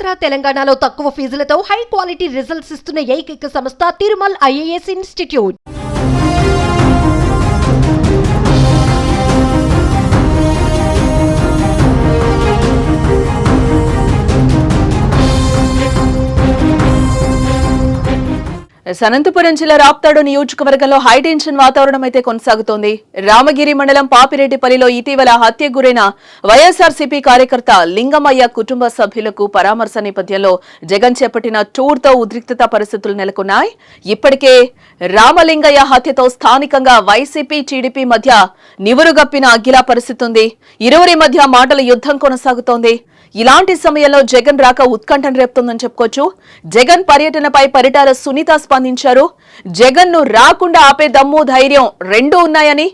ఆంధ్ర తెలంగాణలో తక్కువ ఫీజులతో high quality results ఇస్తున్న ఏకైక సంస్థ తిరుమల్ ఐఏఎస్ ఇన్స్టిట్యూట్. అనంతపురం జిల్లా రాప్తాడు నియోజకవర్గంలో హైటెన్షన్ వాతావరణం అయితే కొనసాగుతోంది. రామగిరి మండలం పాపిరెడ్డిపల్లిలో ఇటీవల హత్యకు గురైన వైఎస్ఆర్సీపీ కార్యకర్త లింగమయ్య కుటుంబ సభ్యులకు పరామర్శ నేపథ్యంలో జగన్ చేపట్టిన టూర్తో ఉద్రిక్తత పరిస్థితులు నెలకొన్నాయి. ఇప్పటికే రామలింగయ్య హత్యతో స్థానికంగా వైసీపీ టీడీపీ మధ్య నివురుగప్పిన అగ్గిలా పరిస్థితి ఉంది. ఇరువురి మధ్య మాటల యుద్ధం కొనసాగుతోంది. ఇలాంటి సమయంలో జగన్ రాక ఉత్కంఠను రేపుతోందని చెప్పుకోవచ్చు. జగన్ పర్యటనపై పరిటాల సునీత స్పందించారు. జగన్ ను రాకుండా ఆపే దమ్ము ధైర్యం రెండూ ఉన్నాయని,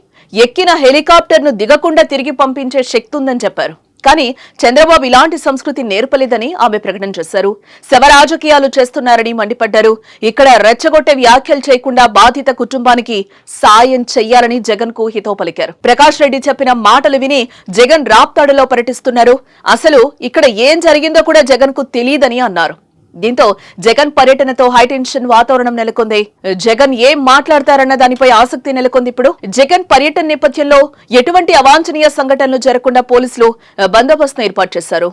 ఎక్కిన హెలికాప్టర్ ను దిగకుండా తిరిగి పంపించే శక్తి ఉందని చెప్పారు. కానీ చంద్రబాబు ఇలాంటి సంస్కృతి నేర్పలేదని ఆమె ప్రకటన చేశారు. శవ రాజకీయాలు చేస్తున్నారని మండిపడ్డారు. ఇక్కడ రెచ్చగొట్టే వ్యాఖ్యలు చేయకుండా బాధిత కుటుంబానికి సాయం చెయ్యాలని జగన్ కు హితవు పలికారు. ప్రకాష్ రెడ్డి చెప్పిన మాటలు విని జగన్ రాప్తాడులో పర్యటిస్తున్నారు. అసలు ఇక్కడ ఏం జరిగిందో కూడా జగన్ కు తెలియదని అన్నారు. దీంతో జగన్ పర్యటనతో హైటెన్షన్ వాతావరణం నెలకొంది. జగన్ ఏం మాట్లాడతారన్న దానిపై ఆసక్తి నెలకొంది. ఇప్పుడు జగన్ పర్యటన నేపథ్యంలో ఎటువంటి అవాంఛనీయ సంఘటనలు జరగకుండా పోలీసులు బందోబస్తును ఏర్పాటు చేశారు.